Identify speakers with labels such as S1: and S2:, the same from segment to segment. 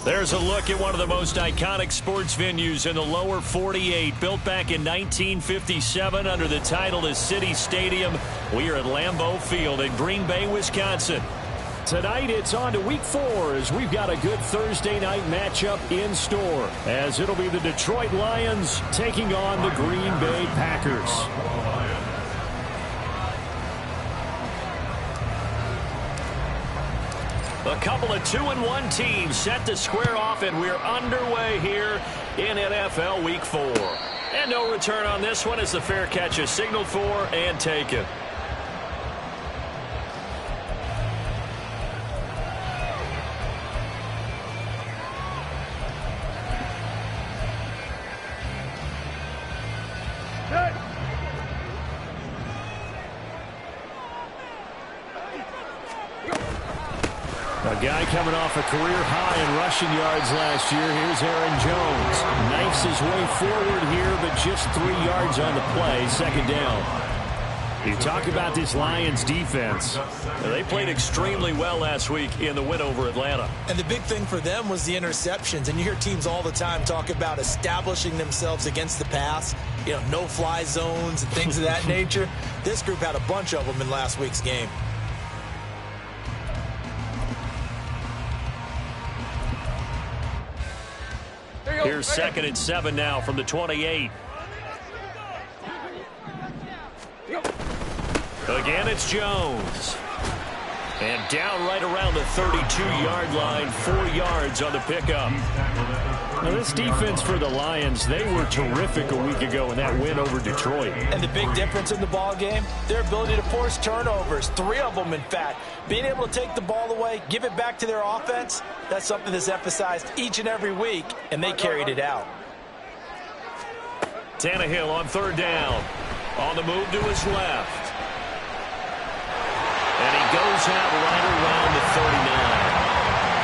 S1: There's a look at one of the most iconic sports venues in the lower 48. Built back in 1957 under the title of City Stadium. We are at Lambeau Field in Green Bay, Wisconsin. Tonight it's on to week 4 as we've got a good Thursday night matchup in store. As it'll be the Detroit Lions taking on the Green Bay Packers. A couple of 2-1 teams set to square off, and we're underway here in NFL Week 4. And no return on this one as the fair catch is signaled for and taken. A guy coming off a career high in rushing yards last year. Here's Aaron Jones. Knifes his way forward here, but just 3 yards on the play. Second down. You talk about this Lions defense. They played extremely well last week in the win over Atlanta.
S2: And the big thing for them was the interceptions. And you hear teams all the time talk about establishing themselves against the pass. You know, no-fly zones and things of that nature. This group had a bunch of them in last week's game.
S1: Here's 2nd and 7 now from the 28. Again, it's Jones. And down right around the 32-yard line, 4 yards on the pickup. Now, this defense for the Lions, they were terrific a week ago in that win over Detroit.
S2: And the big difference in the ball game, their ability to force turnovers, 3 of them, in fact. Being able to take the ball away, give it back to their offense, that's something that's emphasized each and every week, and they carried it out.
S1: Tannehill on 3rd down. On the move to his left. And he goes out right around the 39.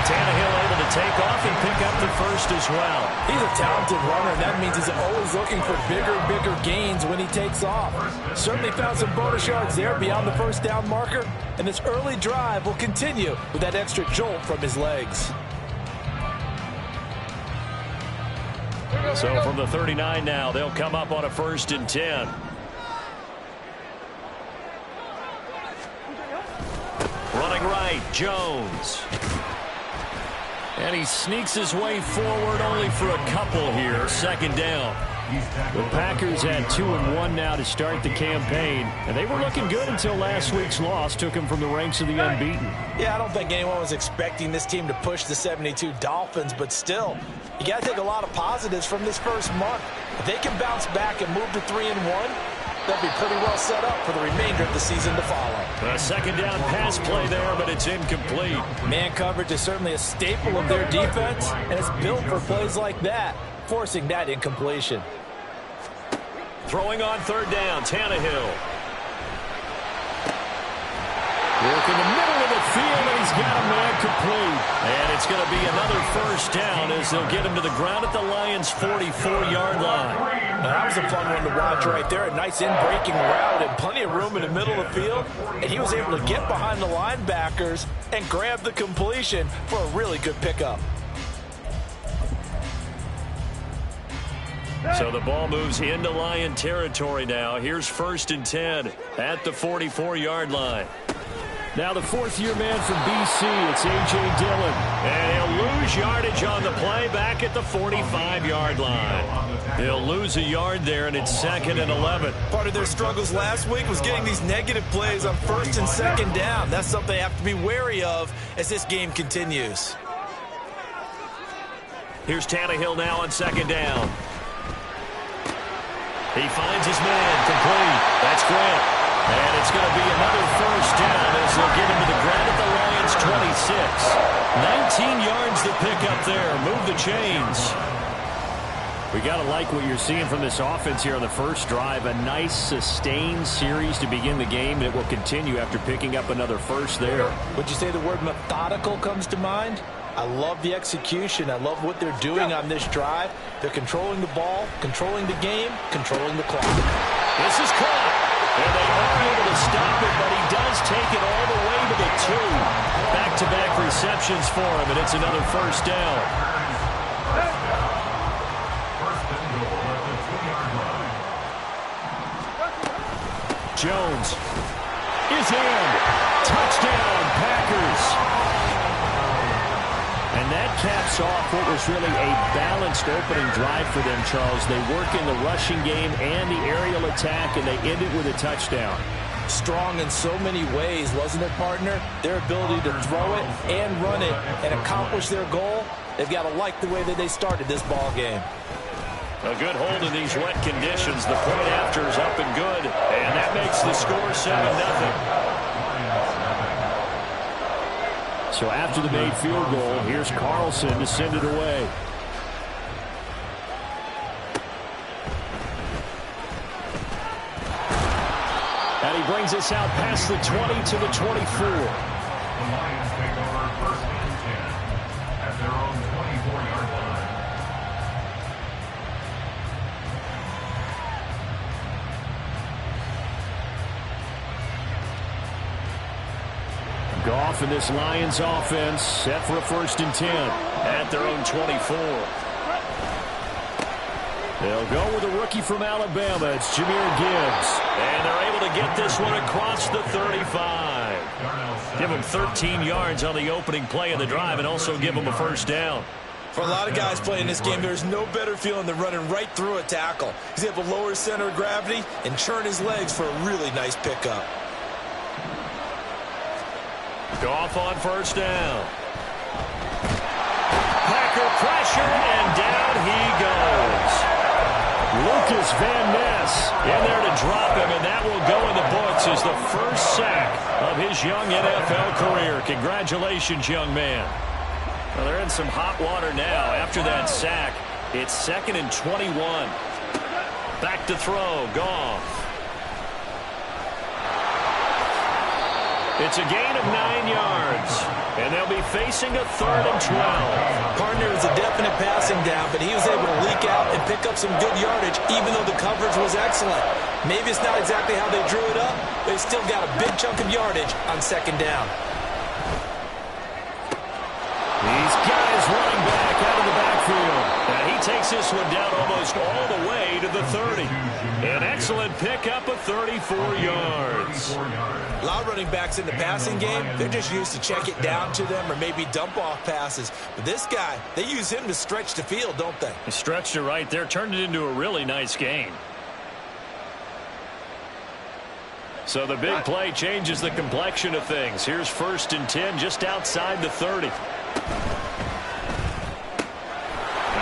S1: Tannehill able to take off and pick up the first as well.
S2: He's a talented runner, and that means he's always looking for bigger and bigger gains when he takes off. Certainly found some bonus yards there beyond the first down marker, and this early drive will continue with that extra jolt from his legs.
S1: So from the 39 now, they'll come up on a 1st and 10. Running right, Jones. And he sneaks his way forward only for a couple here. 2nd down. The Packers had 2-1 now to start the campaign. And they were looking good until last week's loss took them from the ranks of the unbeaten.
S2: Yeah, I don't think anyone was expecting this team to push the 72 Dolphins, but still, you got to take a lot of positives from this first month. If they can bounce back and move to 3-1, they'll be pretty well set up for the remainder of the season to follow.
S1: A 2nd down pass play there, but it's incomplete.
S2: Man coverage is certainly a staple of their defense, and it's built for plays like that, forcing that incompletion.
S1: Throwing on 3rd down, Tannehill. Work in the middle of the field, and he's got a man complete. And it's going to be another 1st down as they'll get him to the ground at the Lions' 44-yard line.
S2: Now, that was a fun one to watch right there. A nice in-breaking route and plenty of room in the middle of the field. And he was able to get behind the linebackers and grab the completion for a really good pickup.
S1: So the ball moves into Lion territory now. Here's 1st and 10 at the 44-yard line. Now the 4th-year man from BC, it's A.J. Dillon. And he'll lose yardage on the play back at the 45-yard line. He'll lose a yard there, and it's 2nd and 11.
S2: Part of their struggles last week was getting these negative plays on 1st and 2nd down. That's something they have to be wary of as this game continues.
S1: Here's Tannehill now on 2nd down. He finds his man complete. That's Grant. And it's going to be another 1st down yards to pick up there. Move the chains. We got to like what you're seeing from this offense here on the first drive. A nice, sustained series to begin the game that will continue after picking up another first there.
S2: Would you say the word methodical comes to mind? I love the execution. I love what they're doing on this drive. They're controlling the ball, controlling the game, controlling the clock.
S1: This is caught. And they are able to stop it, but he does take it all the way to the 2. Back-to-back receptions for him, and it's another first down. Jones is in. Touchdown, Packers. And that caps off what was really a balanced opening drive for them, Charles. They work in the rushing game and the aerial attack, and they end it with a touchdown.
S2: Strong in so many ways, wasn't it, partner? Their ability to throw it and run it and accomplish their goal, they've got to like the way that they started this ball game.
S1: A good hold in these wet conditions. The point after is up and good, and that makes the score 7-0. So after the made field goal, here's Carlson to send it away. And he brings us out past the 20 to the 24. The Lions take over first and 10 at their own 24-yard line. Goff in this Lions offense set for a 1st and 10 at their own 24. They'll go with a rookie from Alabama. It's Jahmyr Gibbs. And they're able to get this one across the 35. Give him 13 yards on the opening play of the drive and also give him a first down.
S2: For a lot of guys playing this game, there's no better feeling than running right through a tackle. He's able to lower his center of gravity and churn his legs for a really nice pickup.
S1: Goff on first down. Packer pressure, and down he goes. Lucas Van Ness in there to drop him, and that will go in the books as the first sack of his young NFL career. Congratulations, young man. Well, they're in some hot water now. After that sack, it's 2nd and 21. Back to throw, Goff. It's a gain of 9 yards, and they'll be facing a 3rd and 12.
S2: Partner was a definite passing down, but he was able to leak out and pick up some good yardage, even though the coverage was excellent. Maybe it's not exactly how they drew it up, but they still got a big chunk of yardage on 2nd down.
S1: These guys running back out of the backfield. And he takes this one down almost all the way to the 30. An excellent pickup of 34 yards.
S2: A lot of running backs in the passing game, they're just used to check it down to them or maybe dump off passes. But this guy, they use him to stretch the field, don't they?
S1: He stretched it right there, turned it into a really nice gain. So the big play changes the complexion of things. Here's 1st and 10 just outside the 30. Now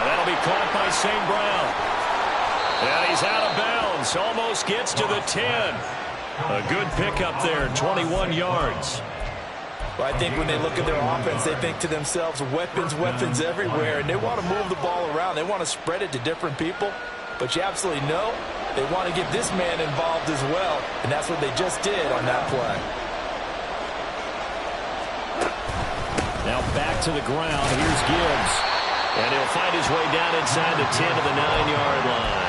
S1: that'll be caught by St. Brown. And he's out of bounds. Almost gets to the 10. A good pickup there, 21 yards.
S2: Well, I think when they look at their offense, they think to themselves, weapons, weapons everywhere. And they want to move the ball around. They want to spread it to different people. But you absolutely know they want to get this man involved as well. And that's what they just did on that play.
S1: Now back to the ground. Here's Gibbs. And he'll find his way down inside the 10 to the 9-yard line.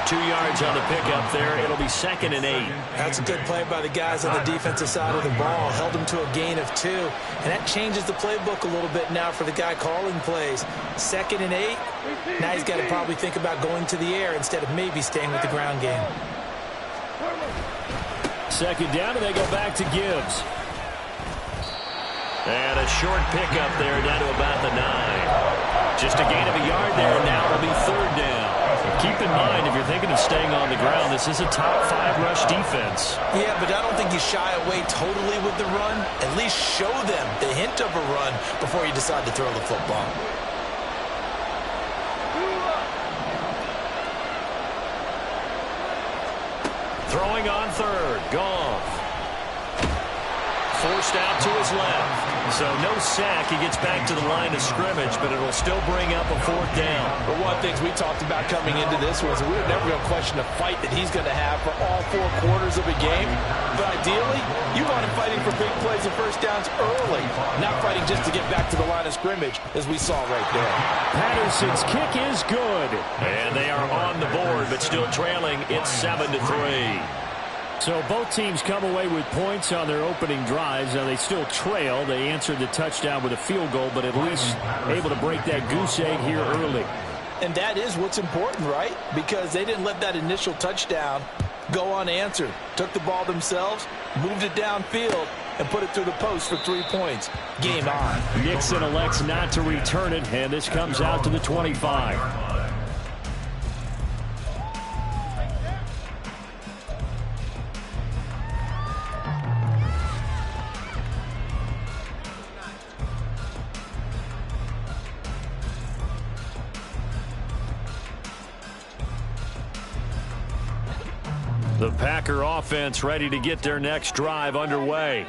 S1: 2 yards on the pickup there. It'll be 2nd and 8.
S2: That's a good play by the guys on the defensive side of the ball. Held him to a gain of 2. And that changes the playbook a little bit now for the guy calling plays. 2nd and 8. Now he's got to probably think about going to the air instead of maybe staying with the ground game.
S1: 2nd down, and they go back to Gibbs. And a short pickup there down to about the 9. Just a gain of a yard there, and now it'll be 3rd down. Keep in mind, if you're thinking of staying on the ground, this is a top 5 rush defense.
S2: Yeah, but I don't think you shy away totally with the run. At least show them the hint of a run before you decide to throw the football. Throwing on 3rd, Goff.
S1: forced out to his left. So no sack. He gets back to the line of scrimmage, but it'll still bring up a 4th down.
S2: But one of the things we talked about coming into this was we were never going to question the fight that he's going to have for all 4 quarters of a game. But ideally, you want him fighting for big plays and first downs early, not fighting just to get back to the line of scrimmage, as we saw right there.
S1: Patterson's kick is good. And they are on the board, but still trailing. It's 7-3. So both teams come away with points on their opening drives. Now they still trail. They answered the touchdown with a field goal, but at least able to break that goose egg here early.
S2: And that is what's important, right? Because they didn't let that initial touchdown go unanswered. Took the ball themselves, moved it downfield, and put it through the post for 3 points. Game on.
S1: Nixon elects not to return it, and this comes out to the 25. The Packer offense ready to get their next drive underway.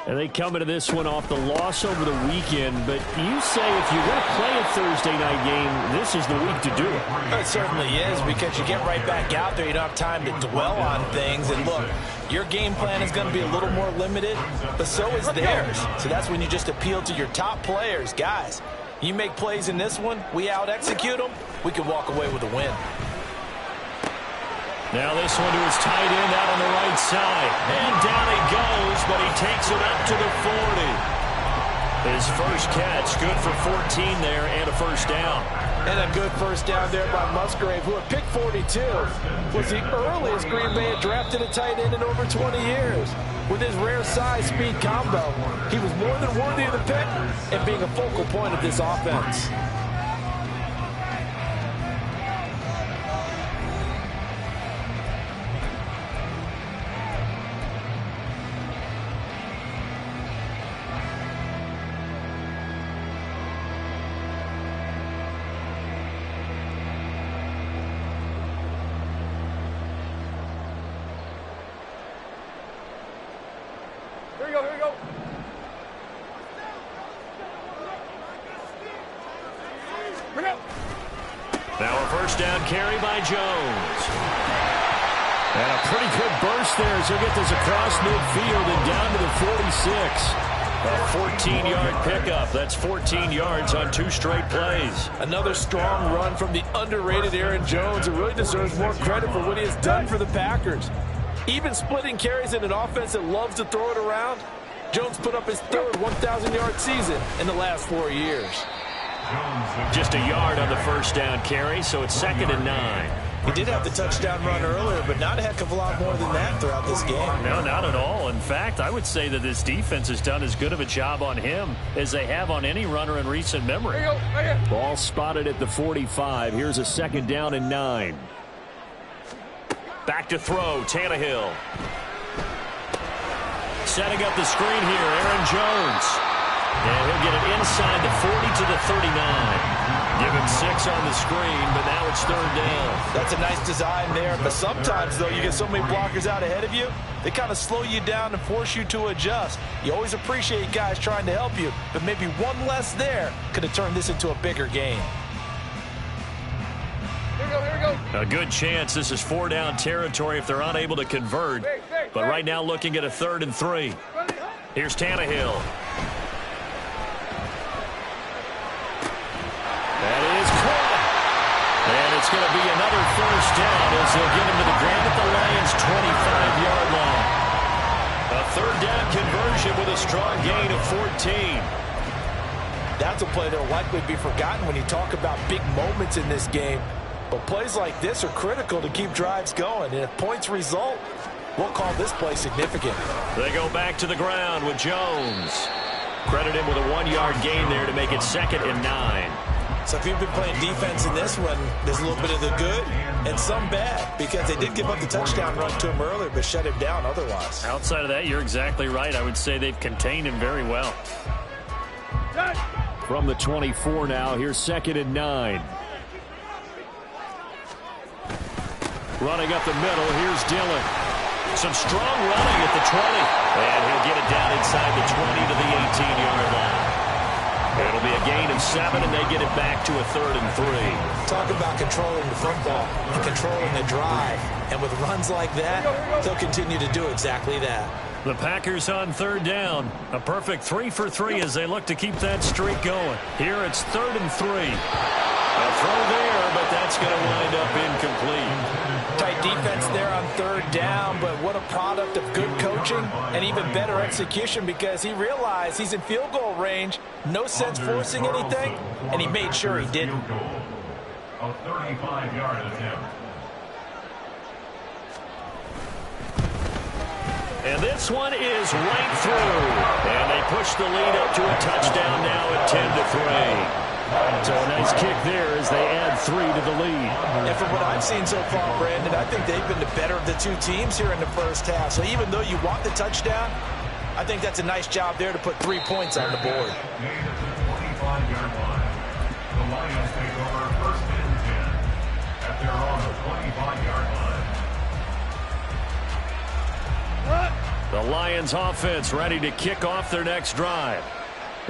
S1: And they come into this one off the loss over the weekend, but you say if you're going to play a Thursday night game, this is the week to do it.
S2: It certainly is, because you get right back out there. You don't have time to dwell on things. And look, your game plan is going to be a little more limited, but so is theirs. So that's when you just appeal to your top players. Guys, you make plays in this one, we out-execute them, we can walk away with a win.
S1: Now this one to his tight end out on the right side. And down he goes, but he takes it up to the 40. His first catch, good for 14 there and a first down.
S2: And a good first down there by Musgrave, who at pick 42 was the earliest Green Bay had drafted a tight end in over 20 years. With his rare size-speed combo, he was more than worthy of the pick and being a focal point of this offense.
S1: Now a first down carry by Jones. And a pretty good burst there as he'll get this across midfield and down to the 46. A 14-yard pickup. That's 14 yards on 2 straight plays.
S2: Another strong run from the underrated Aaron Jones, who really deserves more credit for what he has done for the Packers. Even splitting carries in an offense that loves to throw it around, Jones put up his 3rd 1,000-yard season in the last 4 years.
S1: Just a yard on the first down carry, so it's 2nd and 9.
S2: He did have the touchdown run earlier, but not a heck of a lot more than that throughout this game.
S1: No, not at all. In fact, I would say that this defense has done as good of a job on him as they have on any runner in recent memory. Ball spotted at the 45. Here's a 2nd down and 9. Back to throw, Tannehill. Setting up the screen here, Aaron Jones. And he'll get it inside the 40 to the 39. Give him 6 on the screen, but now it's 3rd down.
S2: That's a nice design there, but sometimes, though, you get so many blockers out ahead of you, they kind of slow you down and force you to adjust. You always appreciate guys trying to help you, but maybe one less there could have turned this into a bigger game.
S3: Here we go.
S1: A good chance this is 4-down territory if they're unable to convert. But right now looking at a 3rd and 3. Here's Tannehill. That is caught. And it's going to be another first down as they'll get him to the ground at the Lions' 25-yard line. A 3rd down conversion with a strong gain of 14.
S2: That's a play that will likely be forgotten when you talk about big moments in this game. But plays like this are critical to keep drives going. And if points result, we'll call this play significant.
S1: They go back to the ground with Jones. Credit him with a 1-yard gain there to make it 2nd and 9.
S2: So if you've been playing defense in this one, there's a little bit of the good and some bad, because they did give up the touchdown run to him earlier but shut him down otherwise.
S1: Outside of that, you're exactly right. I would say they've contained him very well. From the 24 now, here's 2nd and 9. Running up the middle, here's Dillon. Some strong running at the 20. And he'll get it down inside the 20 to the 18-yard line. It'll be a gain of 7, and they get it back to a 3rd and 3.
S2: Talk about controlling the football and controlling the drive. And with runs like that, they'll continue to do exactly that.
S1: The Packers on 3rd down. A perfect 3 for 3 as they look to keep that streak going. Here it's 3rd and 3. A throw there, but that's going to wind up incomplete.
S2: Tight defense there on 3rd down, but what a product of good coaching and even better execution, because he realized he's in field goal range. No sense forcing anything, and he made sure he didn't.
S3: A 35-yard attempt.
S1: And this one is right through. And they push the lead up to a touchdown now at 10-3. So a nice kick there as they add 3 to the lead.
S2: And from what I've seen so far, Brandon, I think they've been the better of the two teams here in the first half. So even though you want the touchdown, I think that's a nice job there to put 3 points on the board.
S3: Made at the 25-yard line. The Lions take over 1st and 10 at their own 25-yard line.
S1: The Lions offense ready to kick off their next drive.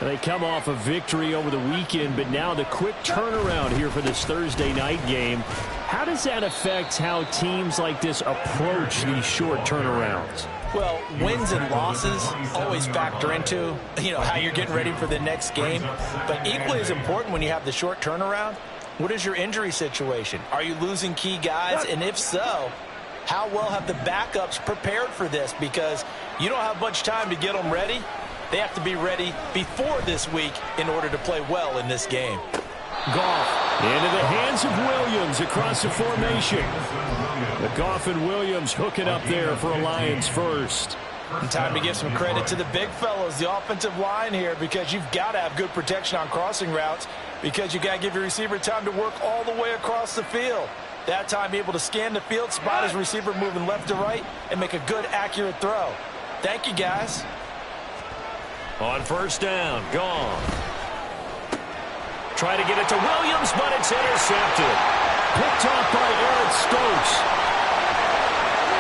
S1: They come off a victory over the weekend, but now the quick turnaround here for this Thursday night game. How does that affect how teams like this approach these short turnarounds?
S2: Well, wins and losses always factor into, how you're getting ready for the next game. But equally as important when you have the short turnaround, what is your injury situation? Are you losing key guys? And if so, how well have the backups prepared for this? Because you don't have much time to get them ready. They have to be ready before this week in order to play well in this game.
S1: Goff into the hands of Williams across the formation. The Goff and Williams hooking up there for a Lions first.
S2: And time to give some credit to the big fellows, the offensive line here, because you've got to have good protection on crossing routes, because you got to give your receiver time to work all the way across the field. That time able to scan the field, spot his receiver moving left to right, and make a good, accurate throw. Thank you, guys.
S1: On 1st down, gone. Try to get it to Williams, but it's intercepted. Picked off by Eric Stokes.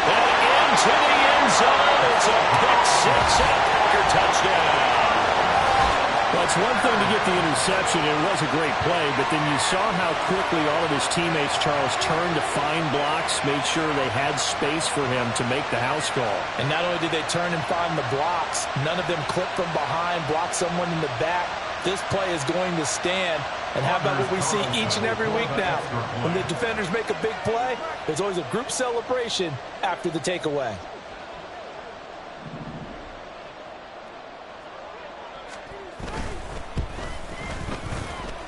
S1: And into the end zone. It's a pick 6 and a Packer touchdown. Well, it's one thing to get the interception. It was a great play, but then you saw how quickly all of his teammates, Charles, turned to find blocks, made sure they had space for him to make the house call.
S2: And not only did they turn and find the blocks, none of them clip from behind, block someone in the back. This play is going to stand. And how about what we see each and every week now? When the defenders make a big play, there's always a group celebration after the takeaway.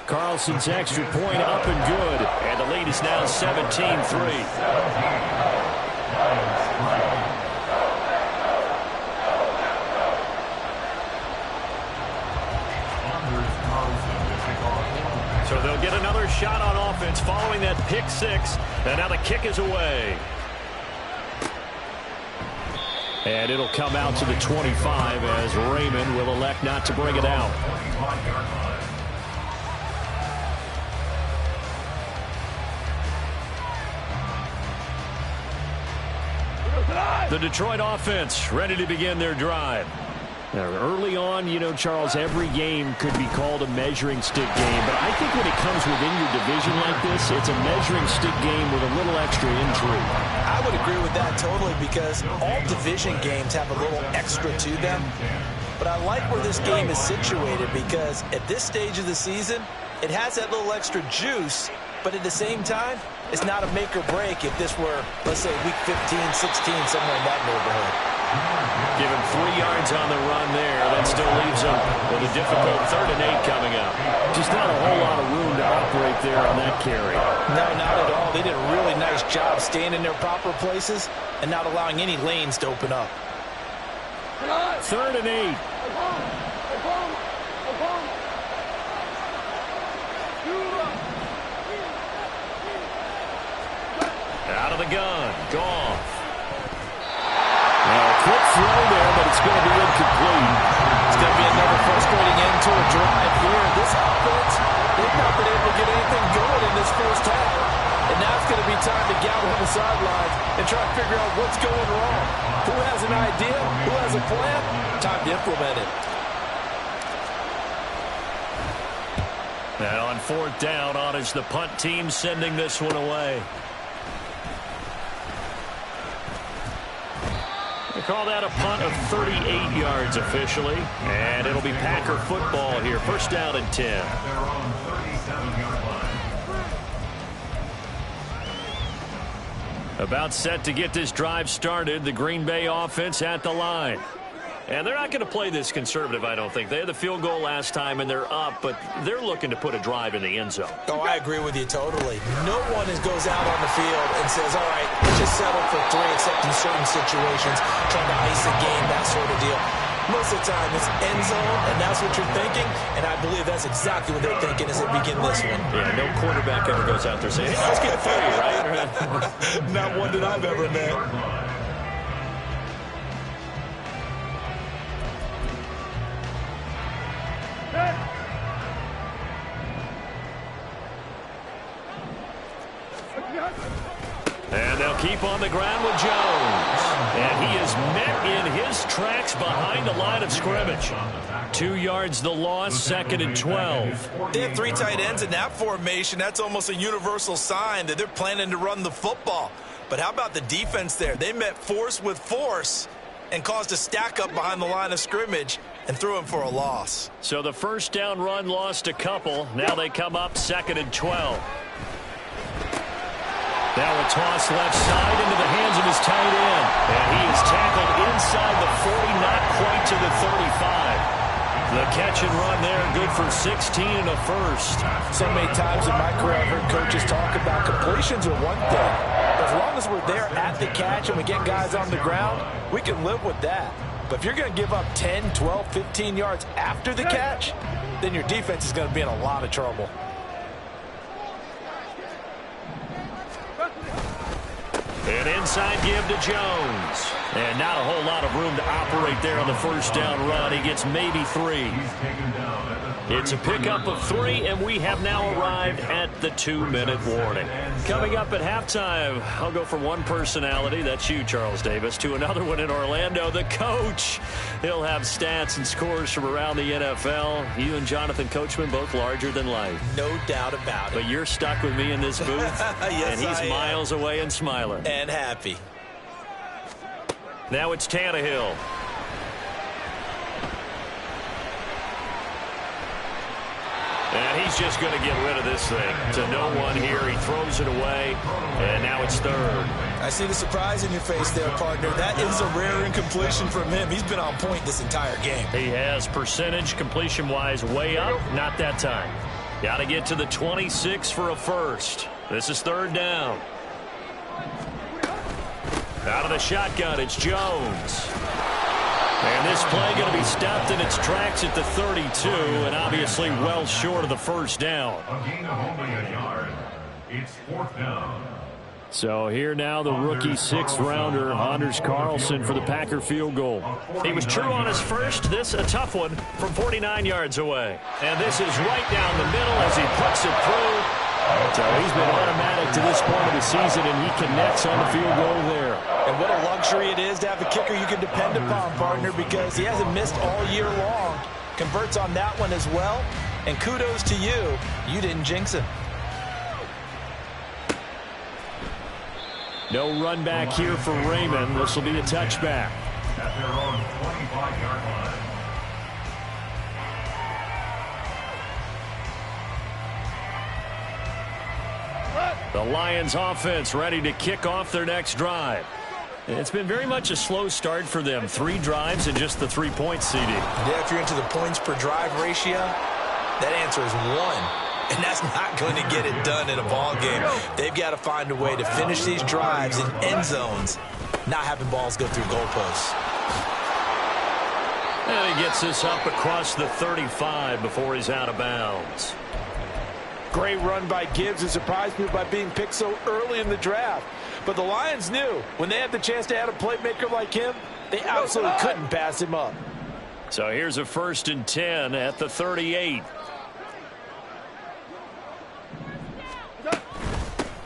S1: Carlson's extra point up and good. And the lead is now 17-3. So they'll get another shot on offense following that pick 6. And now the kick is away. And it'll come out to the 25 as Raymond will elect not to bring it out. The Detroit offense ready to begin their drive. Now, early on, Charles, every game could be called a measuring stick game. But I think when it comes within your division like this, it's a measuring stick game with a little extra intrigue.
S2: I would agree with that totally, because all division games have a little extra to them. But I like where this game is situated, because at this stage of the season, it has that little extra juice. But at the same time, it's not a make or break if this were, let's say, week 15, 16, somewhere in that neighborhood.
S1: Give him 3 yards on the run there. That still leaves him with a difficult 3rd and 8 coming up. Just not a whole lot of room to operate there on that carry.
S2: No, not at all. They did a really nice job staying in their proper places and not allowing any lanes to open up.
S1: 3rd and 8. Out of the gun. Goff. A quick throw there, but it's going to be incomplete.
S2: It's going to be another frustrating end to a drive here. This offense, they've not been able to get anything going in this first half. And now it's going to be time to gather on the sidelines and try to figure out what's going wrong. Who has an idea? Who has a plan? time to implement it.
S1: And on 4th down, on is the punt team sending this one away. They call that a punt of 38 yards officially. And it'll be Packer football here. 1st down and 10.
S3: At their own 37-yard line.
S1: About set to get this drive started. The Green Bay offense at the line. And they're not going to play this conservative, I don't think. They had the field goal last time, and they're up, but they're looking to put a drive in the end zone.
S2: Oh, I agree with you totally. No one goes out on the field and says, all right, let's just settle for 3, except in certain situations, trying to ice a game, that sort of deal. Most of the time, it's end zone, and that's what you're thinking, and I believe that's exactly what they're thinking as they begin this one.
S1: Yeah, no quarterback ever goes out there saying, hey, let's get 30, right?
S2: Not one that I've ever met.
S1: And they'll keep on the ground with Jones. And he is met in his tracks behind the line of scrimmage. 2 yards the loss, 2nd and 12.
S2: They have 3 tight ends in that formation. That's almost a universal sign that they're planning to run the football. But how about the defense there? They met force with force and caused a stack up behind the line of scrimmage and threw him for a loss.
S1: So the 1st down run lost a couple. Now they come up 2nd and 12. Now a toss left side into the hands of his tight end. And he is tackled inside the 40, not quite to the 35. The catch and run there, good for 16 and a first.
S2: So many times in my career I've heard coaches talk about completions are one thing. As long as we're there at the catch and we get guys on the ground, we can live with that. But if you're going to give up 10, 12, 15 yards after the catch, then your defense is going to be in a lot of trouble.
S1: An inside give to Jones. And not a whole lot of room to operate there on the 1st down run. He gets maybe 3. It's a pickup of 3, and we have now arrived at the 2-minute warning. Coming up at halftime, I'll go from one personality, that's you, Charles Davis, to another one in Orlando, the coach. He'll have stats and scores from around the NFL. You and Jonathan Coachman, both larger than life.
S2: No doubt about it.
S1: But you're stuck with me in this booth,
S2: yes,
S1: and he's miles away and smiling.
S2: And happy.
S1: Now it's Tannehill. And he's just going to get rid of this thing. To no one here. He throws it away. And now it's 3rd.
S2: I see the surprise in your face there, partner. That is a rare incompletion from him. He's been on point this entire game.
S1: He has percentage completion-wise way up. Not that time. Got to get to the 26 for a first. This is 3rd down. Out of the shotgun, it's Jones. And this play going to be stopped in its tracks at the 32, and obviously well short of the 1st down.
S3: A gain of only a yard. It's 4th down.
S1: So here now the rookie 6th-rounder, Anders Carlson, for the Packer field goal. He was true on his first. This a tough one from 49 yards away. And this is right down the middle as he puts it through. So he's been automatic to this point of the season, and he connects on the field goal there.
S2: And what a luxury it is to have a kicker you can depend upon, partner, because he hasn't missed all year long. Converts on that one as well. And kudos to you. You didn't jinx him.
S1: No run back here for Raymond. This will be a touchback.
S3: At their own 25-yard line.
S1: The Lions offense ready to kick off their next drive. It's been very much a slow start for them. 3 drives and just the 3-point CD.
S2: Yeah, if you're into the points per drive ratio, that answer is 1. And that's not going to get it done in a ball game. They've got to find a way to finish these drives in end zones, not having balls go through goalposts.
S1: And he gets this up across the 35 before he's out of bounds.
S2: Great run by Gibbs, and surprised me by being picked so early in the draft. But the Lions knew when they had the chance to add a playmaker like him, they absolutely couldn't pass him up.
S1: So here's a 1st and 10 at the 38.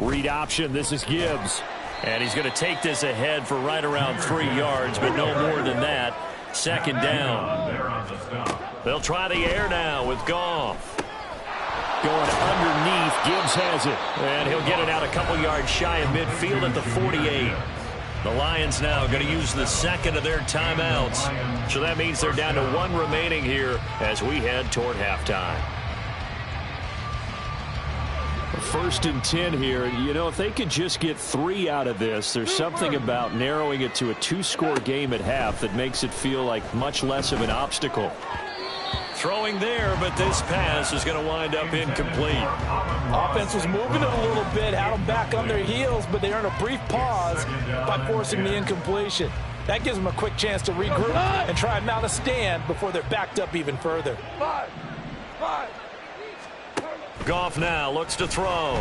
S1: Read option. This is Gibbs. And he's going to take this ahead for right around 3 yards, but no more than that. Second down. They'll try the air now with Goff. Going underneath, Gibbs has it. And he'll get it out a couple yards shy of midfield at the 48. The Lions now going to use the second of their timeouts. So that means they're down to one remaining here as we head toward halftime. First and 10 here. You know, if they could just get 3 out of this, there's something about narrowing it to a 2-score game at half that makes it feel like much less of an obstacle. Throwing there, but this pass is going to wind up incomplete.
S2: Offense was moving it a little bit, had them back on their heels, but they earned a brief pause by forcing the incompletion. That gives them a quick chance to regroup and try and mount a stand before they're backed up even further.
S1: Goff now looks to throw.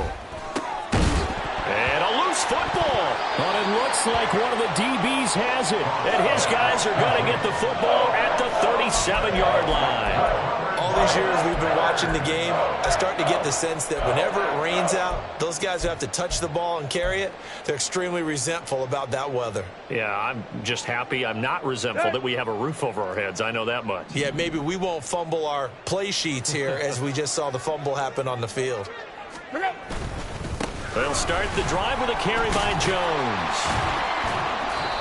S1: And a loose football. But it looks like one of the DBs has it. And his guys are going to get the football at the 37-yard line.
S2: All these years we've been watching the game, I start to get the sense that whenever it rains out, those guys who have to touch the ball and carry it, they're extremely resentful about that weather.
S1: Yeah, I'm just happy I'm not resentful that we have a roof over our heads. I know that much.
S2: Yeah, maybe we won't fumble our play sheets here as we just saw the fumble happen on the field.
S1: They'll start the drive with a carry by Jones.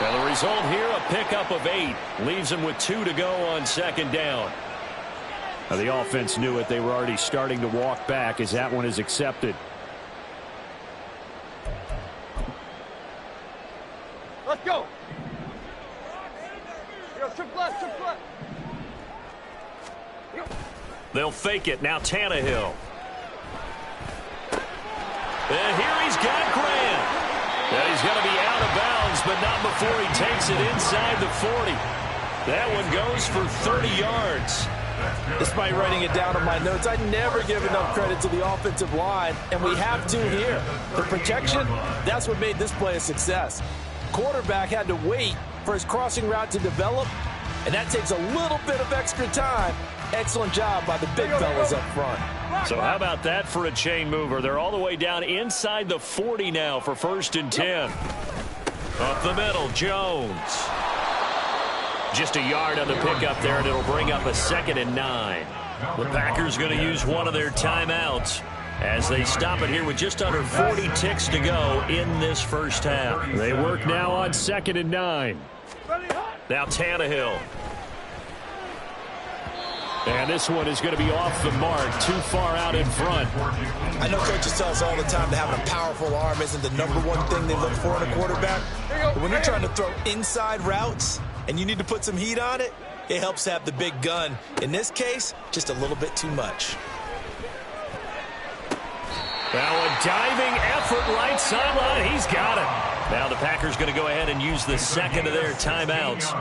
S1: And the result here, a pickup of 8. Leaves them with 2 to go on second down. Now the offense knew it. They were already starting to walk back as that one is accepted.
S4: Let's go. Triple left.
S1: They'll fake it. Now Tannehill. And here he's got Grant. And he's going to be out of bounds, but not before he takes it inside the 40. That one goes for 30 yards.
S2: Despite writing it down on my notes, I never give enough credit to the offensive line, and we have to here. The protection, that's what made this play a success. Quarterback had to wait for his crossing route to develop, and that takes a little bit of extra time. Excellent job by the big fellas up front.
S1: So how about that for a chain mover? They're all the way down inside the 40 now for first and 10. Up the middle, Jones. Just a yard on the pickup there, and it'll bring up a 2nd and 9. The Packers going to use one of their timeouts as they stop it here with just under 40 ticks to go in this first half. They work now on 2nd and 9. Now Tannehill. And this one is going to be off the mark, too far out in front.
S2: I know coaches tell us all the time that having a powerful arm isn't the #1 thing they look for in a quarterback. But when you're trying to throw inside routes and you need to put some heat on it, it helps have the big gun. In this case, just a little bit too much.
S1: Now a diving effort right sideline. He's got it. Now the Packers going to go ahead and use the second of their timeouts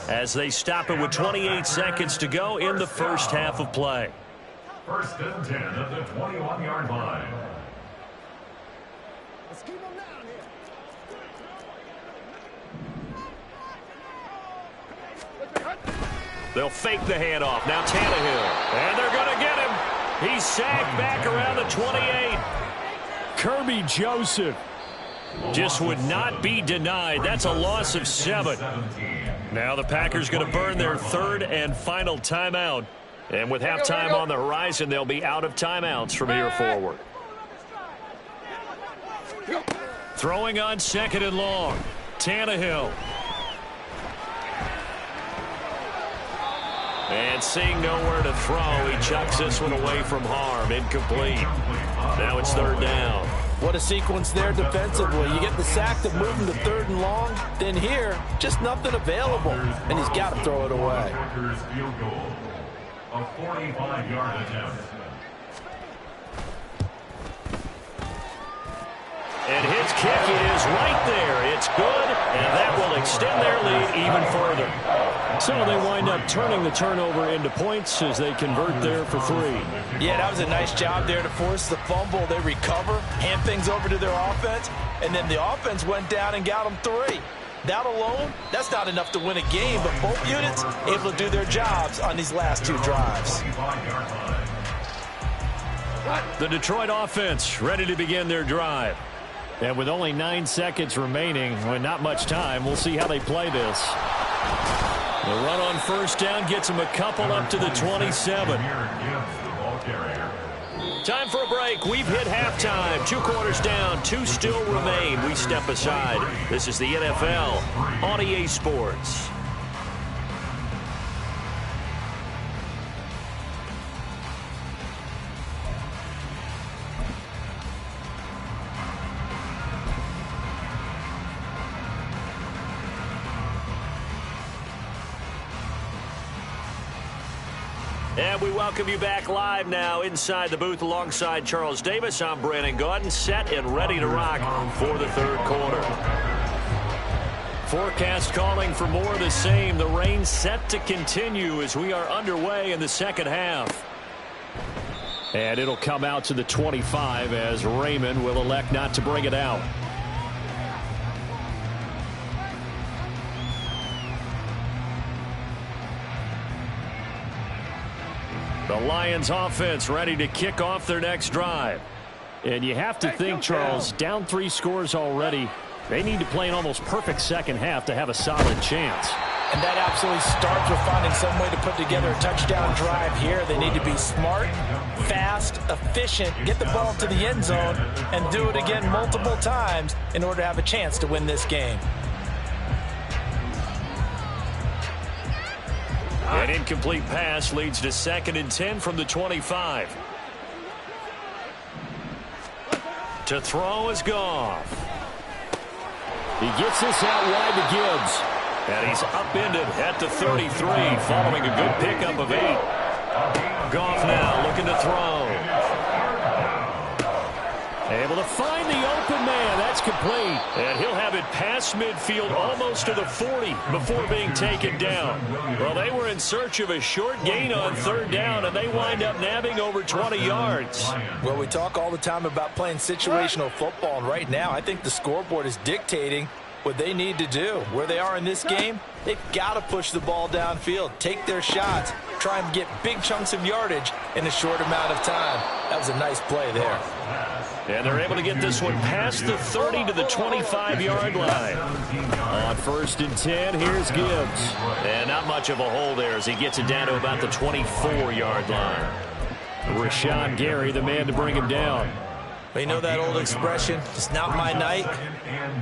S1: as they stop it with 28 seconds to go in the first half of play.
S3: First and 10 at the 21-yard line.
S4: Let's keep them down here.
S1: They'll fake the handoff. Now Tannehill. And they're going to get him. He's sacked back around the 28. Kirby Joseph just would not be denied. That's a loss of 7. Now the Packers going to burn their 3rd and final timeout. And with halftime on the horizon, they'll be out of timeouts from here forward. Throwing on 2nd and long. Tannehill. And seeing nowhere to throw, he chucks this one away from harm. Incomplete. Now it's 3rd down.
S2: What a sequence there defensively. You get the sack to move him to 3rd and long. Then here, just nothing available. And he's got to throw it away.
S3: Packers field goal. A 45-yard attempt.
S1: And his kick is right there. It's good, and that will extend their lead even further. So they wind up turning the turnover into points as they convert there for 3.
S2: Yeah, that was a nice job there to force the fumble. They recover, hand things over to their offense, and then the offense went down and got them 3. That alone, that's not enough to win a game, but both units able to do their jobs on these last 2 drives.
S1: The Detroit offense ready to begin their drive. And with only 9 seconds remaining, well, not much time, we'll see how they play this. The run on first down gets him a couple up to the 27. Time for a break. We've hit halftime. 2 quarters down. 2 still remain. We step aside. This is the NFL on EA Sports. And we welcome you back live now inside the booth alongside Charles Davis. I'm Brandon Gaudin, set and ready to rock for the third quarter. Forecast calling for more of the same. The rain set to continue as we are underway in the second half. And it'll come out to the 25 as Raymond will elect not to bring it out. The Lions offense ready to kick off their next drive. And you have to think, Charles, down 3 scores already. They need to play an almost perfect second half to have a solid chance.
S2: And that absolutely starts with finding some way to put together a touchdown drive here. They need to be smart, fast, efficient, get the ball to the end zone, and do it again multiple times in order to have a chance to win this game.
S1: An incomplete pass leads to 2nd and 10 from the 25. To throw is Goff. He gets this out wide to Gibbs. And he's upended at the 33 following a good pickup of 8. Goff now looking to throw. Able to find the open man. That's complete. And he'll have it past midfield almost to the 40 before being taken down. Well, they were in search of a short gain on 3rd down, and they wind up nabbing over 20 yards.
S2: Well, we talk all the time about playing situational football, and right now I think the scoreboard is dictating what they need to do. Where they are in this game, they've got to push the ball downfield, take their shots, try and get big chunks of yardage in a short amount of time. That was a nice play there.
S1: And they're able to get this one past the 30 to the 25-yard line. On 1st and 10, here's Gibbs. And not much of a hole there as he gets it down to about the 24-yard line. Rashawn Gary, the man to bring him down.
S2: Well, you know that old expression, it's not my night?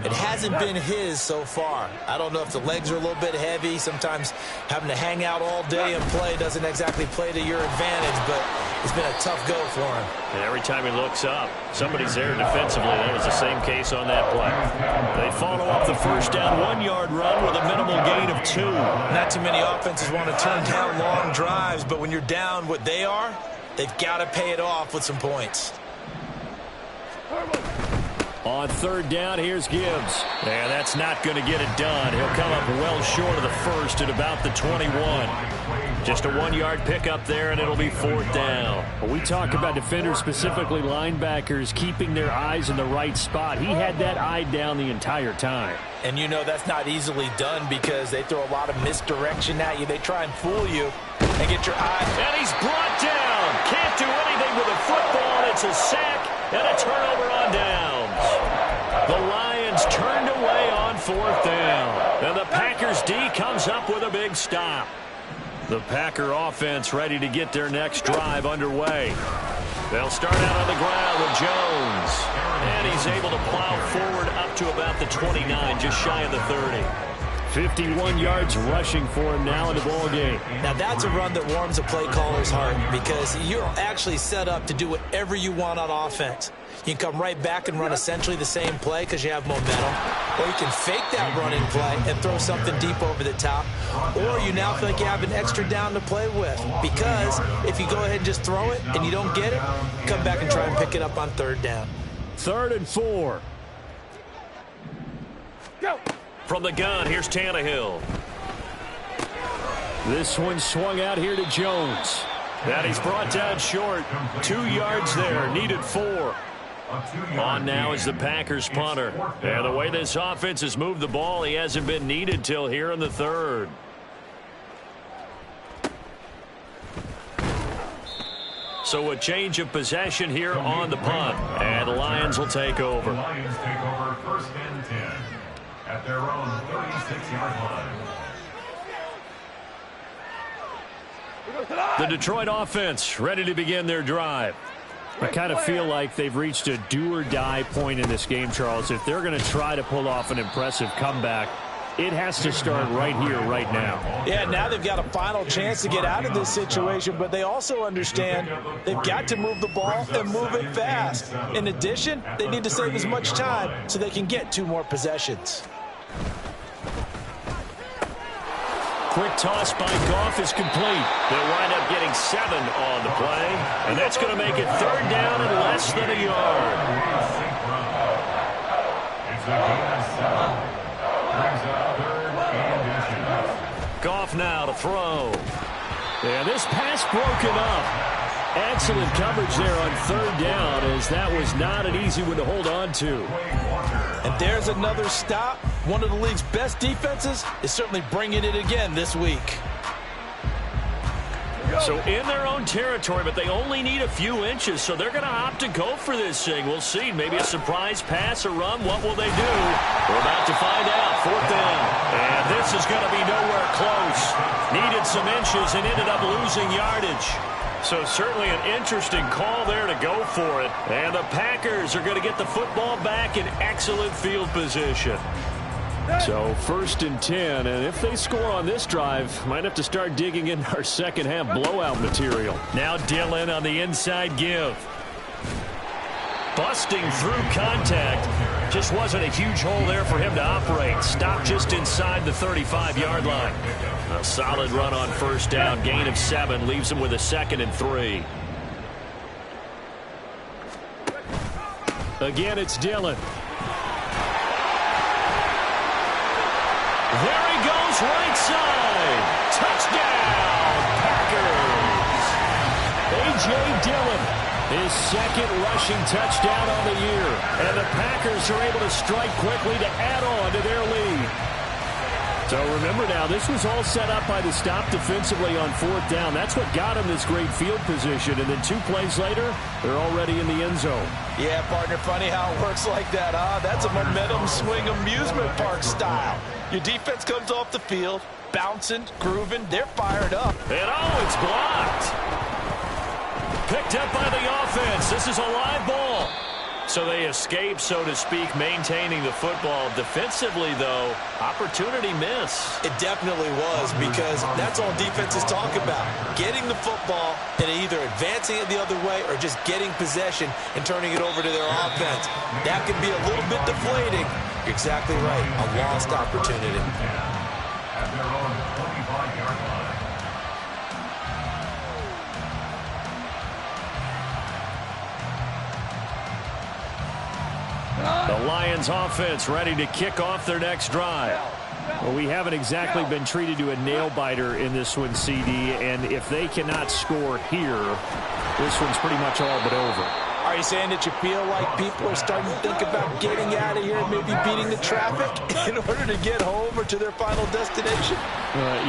S2: It hasn't been his so far. I don't know if the legs are a little bit heavy. Sometimes having to hang out all day and play doesn't exactly play to your advantage, but it's been a tough go for him.
S1: And every time he looks up, somebody's there defensively. That was the same case on that play. They follow up the first down 1-yard run with a minimal gain of 2.
S2: Not too many offenses want to turn down long drives, but when you're down what they are, they've got to pay it off with some points.
S1: On 3rd down, here's Gibbs. And that's not going to get it done. He'll come up well short of the first at about the 21. Just a 1-yard pickup there, and it'll be 4th down.
S5: Well, we talk about defenders, specifically linebackers, keeping their eyes in the right spot. He had that eye down the entire time.
S2: And you know that's not easily done because they throw a lot of misdirection at you. They try and fool you and get your eye.
S1: And he's brought down. Can't do anything with a football. It's a sack and a turnover on downs. The Lions turned away on 4th down. And the Packers D comes up with a big stop. The Packer offense ready to get their next drive underway. They'll start out on the ground with Jones. And he's able to plow forward up to about the 29, just shy of the 30.
S5: 51 yards rushing for him now in the ball game.
S2: Now that's a run that warms a play caller's heart because you're actually set up to do whatever you want on offense. You can come right back and run essentially the same play because you have momentum. Or you can fake that running play and throw something deep over the top. Or you now feel like you have an extra down to play with. Because if you go ahead and just throw it and you don't get it, come back and try and pick it up on 3rd down.
S5: 3rd and 4.
S4: Go!
S1: From the gun, here's Tannehill.
S5: This one swung out here to Jones.
S1: And he's brought down short. 2 yards there, needed 4. On now is the Packers punter. And the way this offense has moved the ball, he hasn't been needed till here in the 3rd. So a change of possession here on the punt. And the Lions will take over.
S3: The Lions take over 1st and 10 at their own 36-yard line.
S1: The Detroit offense ready to begin their drive.
S5: I kind of feel like they've reached a do-or-die point in this game, Charles. If they're going to try to pull off an impressive comeback, it has to start right here, right now.
S2: Yeah, now they've got a final chance to get out of this situation, but they also understand they've got to move the ball and move it fast. In addition, they need to save as much time so they can get 2 more possessions.
S1: Quick toss by Goff is complete. They'll wind up getting 7 on the play, and that's going to make it 3rd down and less than a yard.
S3: It's a gain of 7. Brings up 3rd and inches.
S1: Goff now to throw.
S5: Yeah, this pass broken up. Excellent coverage there on 3rd down, as that was not an easy one to hold on to.
S2: And there's another stop. One of the league's best defenses is certainly bringing it again this week.
S1: So in their own territory, but they only need a few inches, so they're going to opt to go for this thing. We'll see. Maybe a surprise pass or run. What will they do? We're about to find out. 4th down. And this is going to be nowhere close. Needed some inches and ended up losing yardage. So certainly an interesting call there to go for it. And the Packers are going to get the football back in excellent field position.
S5: So 1st and 10, and if they score on this drive, might have to start digging in our second half blowout material.
S1: Now Dillon on the inside give. Busting through contact. Just wasn't a huge hole there for him to operate. Stopped just inside the 35-yard line. A solid run on 1st down. Gain of 7 leaves him with a 2nd and 3.
S5: Again, it's Dillon.
S1: There he goes, right side. Touchdown, Packers.
S5: A.J. Dillon, his 2nd rushing touchdown on the year.
S1: And the Packers are able to strike quickly to add on to their lead.
S5: So remember now, this was all set up by the stop defensively on 4th down. That's what got him this great field position. And then 2 plays later, they're already in the end zone.
S2: Yeah, partner, funny how it works like that, huh? That's a momentum swing amusement park style. Your defense comes off the field, bouncing, grooving, they're fired up.
S1: And it's blocked. Picked up by the offense. This is a live ball. So they escape, so to speak, maintaining the football. Defensively, though, opportunity miss.
S2: It definitely was, because that's all defenses talk about. Getting the football and either advancing it the other way or just getting possession and turning it over to their offense. That can be a little bit deflating. You're exactly right. A lost opportunity.
S3: At their own 25-yard line.
S1: The Lions offense ready to kick off their next drive.
S5: Well, we haven't exactly been treated to a nail-biter in this one, CD, and if they cannot score here, this one's pretty much all but over.
S2: Are you saying that you feel like people are starting to think about getting out of here and maybe beating the traffic in order to get home or to their final destination?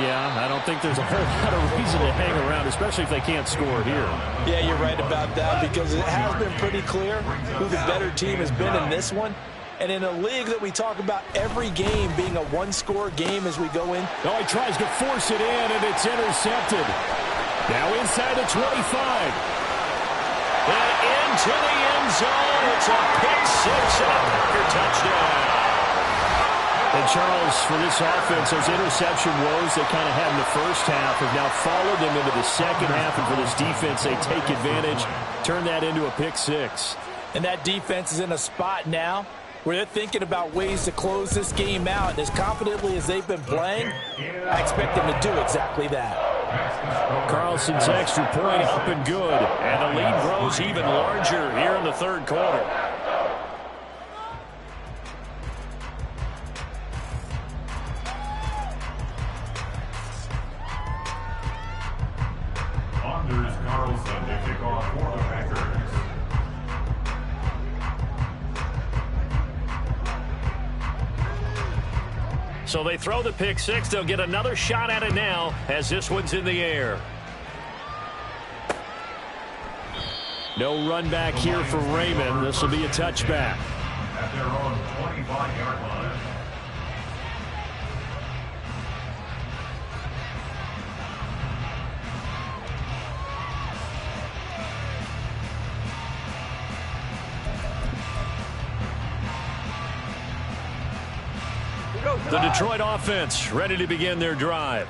S5: Yeah, I don't think there's a whole lot of reason to hang around, especially if they can't score here.
S2: Yeah, you're right about that, because it has been pretty clear who the better team has been in this one. And in a league that we talk about every game being a one-score game as we go in.
S5: Oh, he tries to force it in, and it's intercepted. Now inside the 25.
S1: And into the end zone. It's a pick 6 and a Packer touchdown.
S5: And Charles, for this offense, those interception woes they kind of had in the first half have now followed them into the second half. And for this defense, they take advantage, turn that into a pick 6.
S2: And that defense is in a spot now where they're thinking about ways to close this game out. And as confidently as they've been playing, I expect them to do exactly that.
S5: Carlson's extra point up and good.
S1: And the lead grows even larger here in the 3rd quarter.
S3: Anders Carlson to kick off for the Packers.
S1: So they throw the pick 6. They'll get another shot at it now as this one's in the air.
S5: No run back here for Raymond. This will be a touchback.
S3: At their own 25-yard line.
S1: The Detroit offense ready to begin their drive.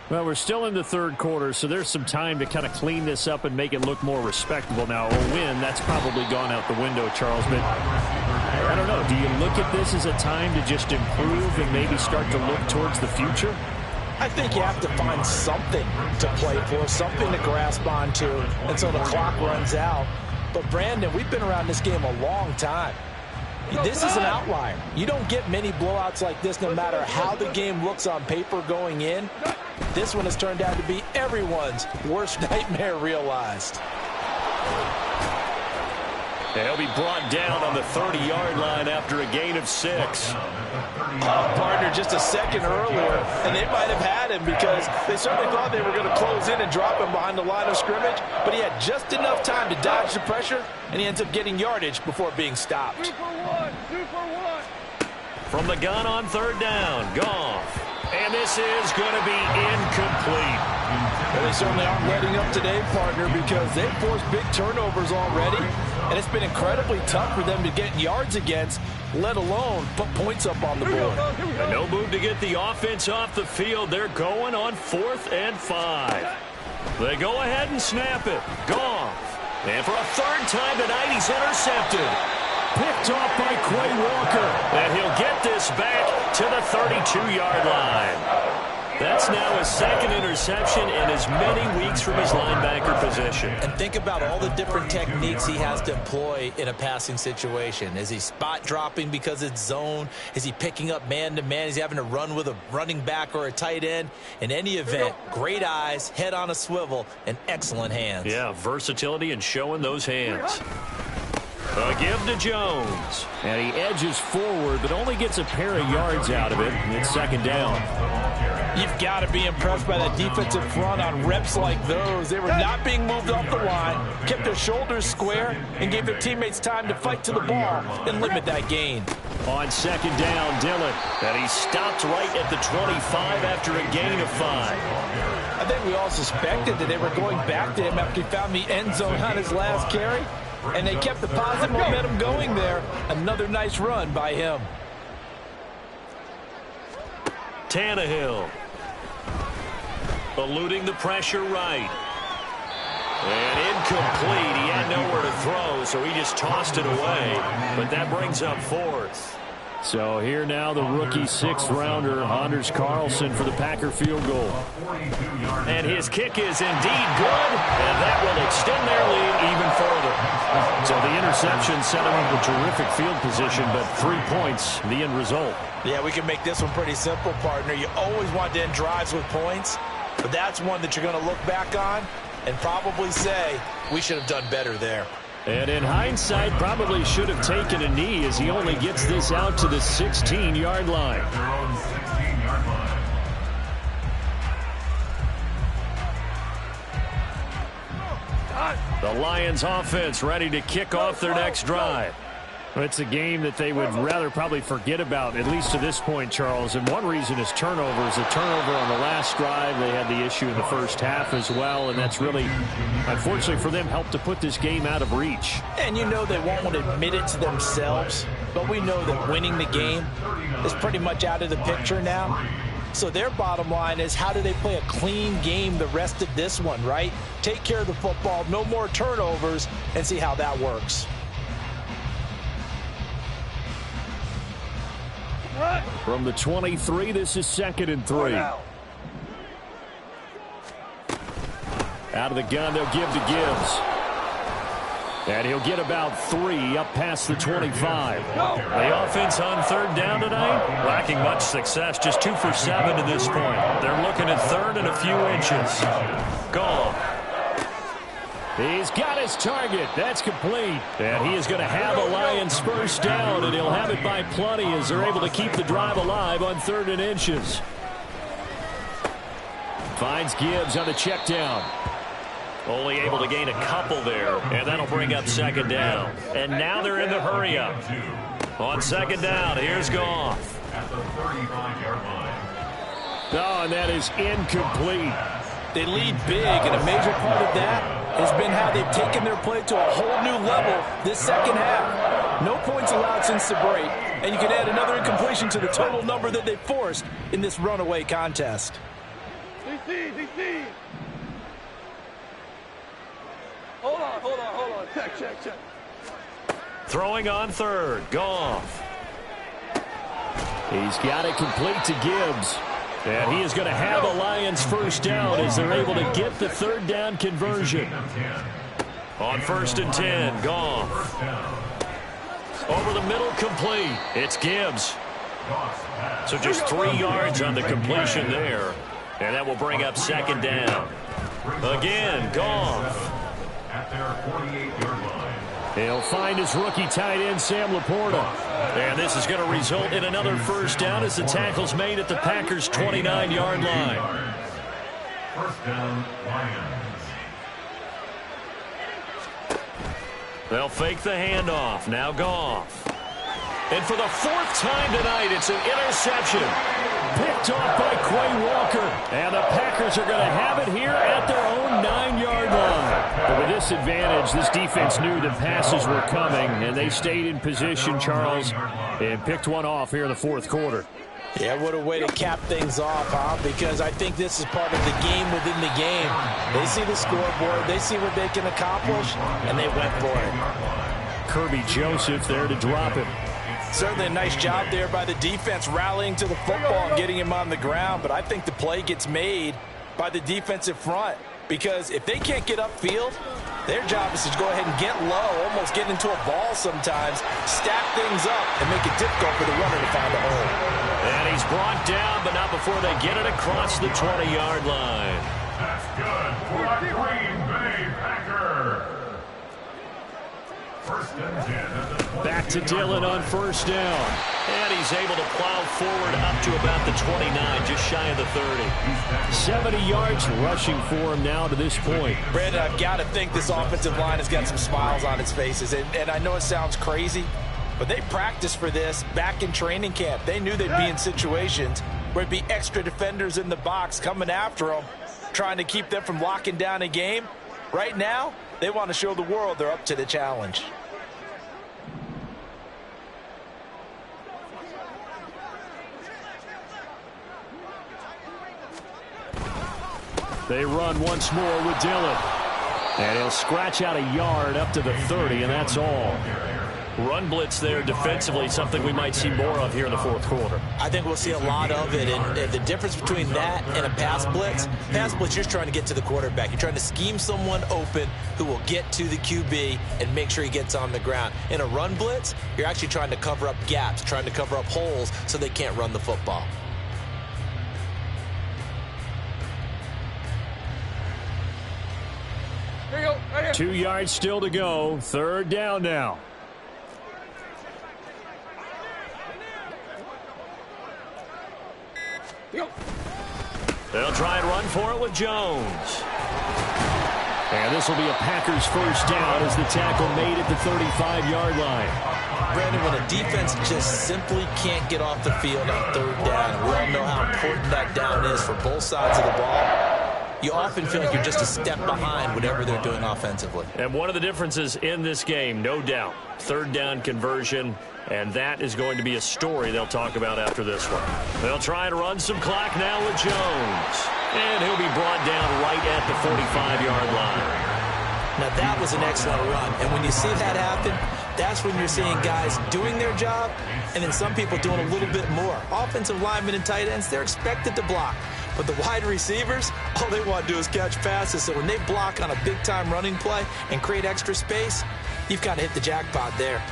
S5: Well, we're still in the third quarter, so there's some time to kind of clean this up and make it look more respectable. Now, a win, that's probably gone out the window, Charles, but I don't know. Do you look at this as a time to just improve and maybe start to look towards the future?
S2: I think you have to find something to play for, something to grasp onto until the clock runs out. But, Brandon, we've been around this game a long time. This is an outlier. You don't get many blowouts like this no matter how the game looks on paper going in. This one has turned out to be everyone's worst nightmare realized.
S1: He'll be brought down on the 30-yard line after a gain of 6.
S2: Partner just a second earlier, and they might have had him because they certainly thought they were going to close in and drop him behind the line of scrimmage, but he had just enough time to dodge the pressure, and he ends up getting yardage before being stopped.
S4: 2 for 1.
S1: From the gun on third down, Goff. And this is going to be incomplete.
S2: Well, they certainly aren't letting up today, partner, because they've forced big turnovers already, and it's been incredibly tough for them to get yards against, let alone put points up on the board.
S1: And no move to get the offense off the field. They're going on 4th and 5. They go ahead and snap it. Goff. And for a third time tonight, he's intercepted. Picked off by Quay Walker. And he'll get this back to the 32-yard line. That's now his second interception in as many weeks from his linebacker position.
S2: And think about all the different techniques he has to employ in a passing situation. Is he spot dropping because it's zone? Is he picking up man-to-man? Is he having to run with a running back or a tight end? In any event, great eyes, head on a swivel, and excellent hands.
S1: Yeah, versatility and showing those hands. A give to Jones.
S5: And he edges forward, but only gets a pair of yards out of it. And it's second down.
S2: You've got to be impressed by that defensive front on reps like those. They were not being moved off the line, kept their shoulders square, and gave their teammates time to fight to the ball and limit that gain.
S5: On second down, Dillon.
S1: And he stopped right at the 25 after a gain of 5.
S2: I think we all suspected that they were going back to him after he found the end zone on his last carry, and they kept the positive momentum going there. Another nice run by him.
S1: Tannehill. Eluding the pressure right. And incomplete. He had nowhere to throw, so he just tossed it away. But that brings up 4th.
S5: So here now the rookie 6th-rounder, Anders Carlson, for the Packer field goal.
S1: And his kick is indeed good, and that will extend their lead even further.
S5: So the interception set him up a terrific field position, but 3 points, the end result.
S2: Yeah, we can make this one pretty simple, partner. You always want to end drives with points, but that's one that you're going to look back on and probably say, we should have done better there.
S5: And in hindsight, probably should have taken a knee as he only gets this out to the 16-yard line.
S1: The Lions offense ready to kick off their next drive.
S5: It's a game that they would rather probably forget about, at least to this point, Charles. And one reason is turnovers. A turnover on the last drive. They had the issue in the first half as well. And that's really, unfortunately for them, helped to put this game out of reach.
S2: And you know they won't want to admit it to themselves. But we know that winning the game is pretty much out of the picture now. So their bottom line is, how do they play a clean game the rest of this one, right? Take care of the football, no more turnovers, and see how that works.
S5: From the 23, this is 2nd and 3. Out of the gun, they'll give to Gibbs. And he'll get about 3 up past the 25.
S1: The offense on third down tonight, lacking much success, just 2 for 7 to this point. They're looking at third and a few inches. Gone.
S5: He's got his target. That's complete. And he is going to have a Lions first down, and he'll have it by plenty as they're able to keep the drive alive on 3rd and inches. Finds Gibbs on the check down.
S1: Only able to gain a couple there, and that'll bring up 2nd down. And now they're in the hurry-up. On 2nd down, here's Goff.
S3: At the 35-yard line.
S5: Oh, and that is incomplete.
S2: They lead big, and a major part of that has been how they've taken their play to a whole new level this second half. No points allowed since the break, and you can add another incompletion to the total number that they forced in this runaway contest.
S4: DC. Hold on. Check.
S1: Throwing on third. Goff.
S5: He's got it complete to Gibbs. And he is going to have the Lions first down as they're able to get the third down conversion.
S1: On 1st and 10, Goff. Over the middle, complete. It's Gibbs. So just 3 yards on the completion there. And that will bring up second down. Again, Goff.
S3: At their 48-yard line.
S5: He'll find his rookie tight end, Sam Laporta.
S1: And this is going to result in another first down as the tackle's made at the Packers' 29-yard line.
S3: First down, Lions.
S1: They'll fake the handoff. Now Goff. And for the 4th time tonight, it's an interception.
S5: Picked off by Quay Walker. And the Packers are going to have it here at their own 9-yard line. But with this advantage, this defense knew the passes were coming, and they stayed in position, Charles, and picked one off here in the 4th quarter.
S2: Yeah, what a way to cap things off, huh? Because I think this is part of the game within the game. They see the scoreboard, they see what they can accomplish, and they went for it.
S5: Kirby Joseph there to drop him.
S2: Certainly a nice job there by the defense rallying to the football and getting him on the ground, but I think the play gets made by the defensive front because if they can't get upfield, their job is to go ahead and get low, almost get into a ball sometimes, stack things up, and make it difficult for the runner to find a hole.
S1: And he's brought down, but not before they get it across the 20-yard line.
S3: That's good for a Green Bay Packer. First and 10 at the 20.
S5: Back to Dillon on first down.
S1: And he's able to plow forward up to about the 29, just shy of the 30.
S5: 70 yards rushing for him now to this point.
S2: Brandon, I've got to think this offensive line has got some smiles on its faces. And I know it sounds crazy, but they practiced for this back in training camp. They knew they'd be in situations where it'd be extra defenders in the box coming after them, trying to keep them from locking down a game. Right now, they want to show the world they're up to the challenge.
S5: They run once more with Dillon. And he'll scratch out a yard up to the 30, and that's all.
S1: Run blitz there defensively, something we might see more of here in the 4th quarter.
S2: I think we'll see a lot of it, and the difference between that and a pass blitz, you're just trying to get to the quarterback. You're trying to scheme someone open who will get to the QB and make sure he gets on the ground. In a run blitz, you're actually trying to cover up gaps, trying to cover up holes so they can't run the football.
S4: Here you go, right here.
S5: 2 yards still to go. Third down now.
S1: They'll try and run for it with Jones.
S5: And this will be a Packers first down as the tackle made at the 35-yard line.
S2: Brandon, when a defense just simply can't get off the field on third down, we all know how important that down is for both sides of the ball. You often feel like you're just a step behind whatever they're doing offensively.
S1: And one of the differences in this game, no doubt, third down conversion, and that is going to be a story they'll talk about after this one. They'll try and run some clock now with Jones. And he'll be brought down right at the 45-yard line.
S2: Now, that was an excellent run. And when you see that happen, that's when you're seeing guys doing their job and then some people doing a little bit more. Offensive linemen and tight ends, they're expected to block. But the wide receivers, all they want to do is catch passes. So when they block on a big-time running play and create extra space, you've got to hit the jackpot there.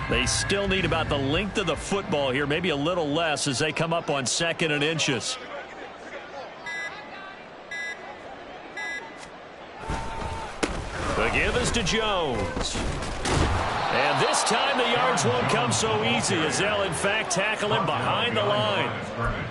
S1: They still need about the length of the football here, maybe a little less as they come up on 2nd and inches. The give is to Jones. And this time the yards won't come so easy as they'll, in fact, tackle him behind the line.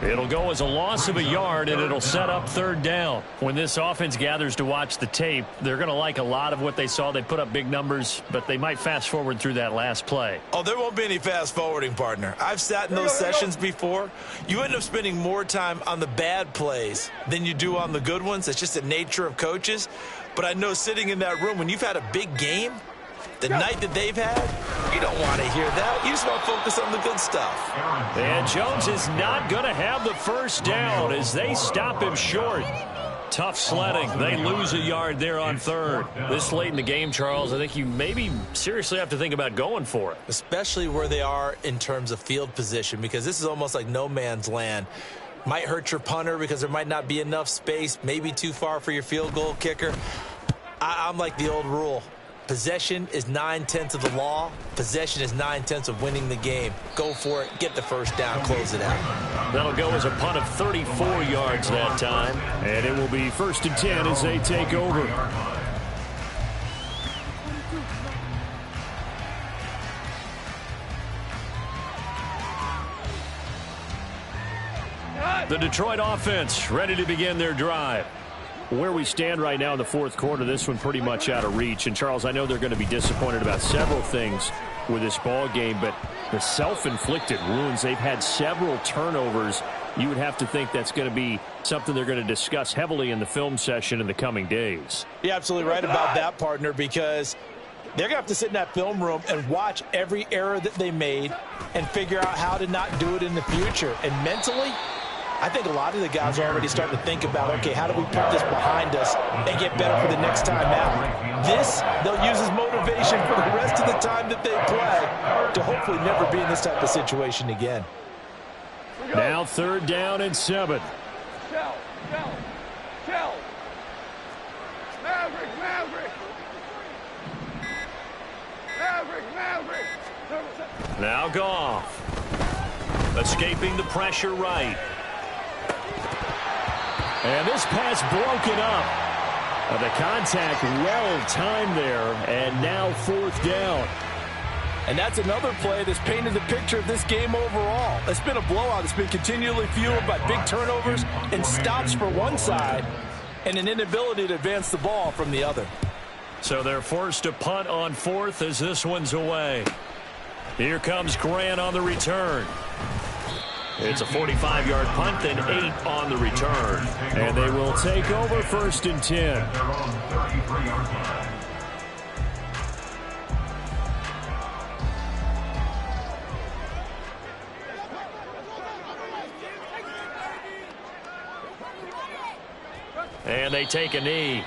S1: It'll go as a loss of a yard, and it'll set up third down. When this offense gathers to watch the tape, they're going to like a lot of what they saw. They put up big numbers, but they might fast forward through that last play.
S2: Oh, there won't be any fast forwarding, partner. I've sat in those sessions before. You end up spending more time on the bad plays than you do on the good ones. It's just the nature of coaches. But I know sitting in that room, when you've had a big game, the night that they've had, you don't want to hear that. You just want to focus on the good stuff.
S1: And Jones is not going to have the first down as they stop him short. Tough sledding. They lose a yard there on third. This late in the game, Charles, I think you maybe seriously have to think about going for it.
S2: Especially where they are in terms of field position, because this is almost like no man's land. Might hurt your punter because there might not be enough space, maybe too far for your field goal kicker. I'm like the old rule. Possession is 9/10 of the law. Possession is 9/10 of winning the game. Go for it. Get the first down. Close it out.
S1: That'll go as a punt of 34 yards that time.
S5: And it will be 1st and 10 as they take over.
S1: The Detroit offense ready to begin their drive.
S5: Where we stand right now in the fourth quarter, this one pretty much out of reach. And, Charles, I know they're going to be disappointed about several things with this ball game, but the self-inflicted wounds, they've had several turnovers. You would have to think that's going to be something they're going to discuss heavily in the film session in the coming days.
S2: You're absolutely right about that, partner, because they're going to have to sit in that film room and watch every error that they made and figure out how to not do it in the future. And mentally, I think a lot of the guys are already starting to think about, okay, how do we put this behind us and get better for the next time out? This, they'll use as motivation for the rest of the time that they play to hopefully never be in this type of situation again.
S5: Now 3rd down and 7.
S4: Shell. Maverick.
S1: Now Goff. Escaping the pressure right. And this pass broken up. The contact well timed there, and now 4th down.
S2: And that's another play that's painted the picture of this game overall. It's been a blowout. It's been continually fueled by big turnovers and stops for one side and an inability to advance the ball from the other.
S1: So they're forced to punt on 4th as this one's away. Here comes Grant on the return. It's a 45-yard punt, then 8 on the return.
S5: And they will take over 1st and 10.
S1: And they take a knee.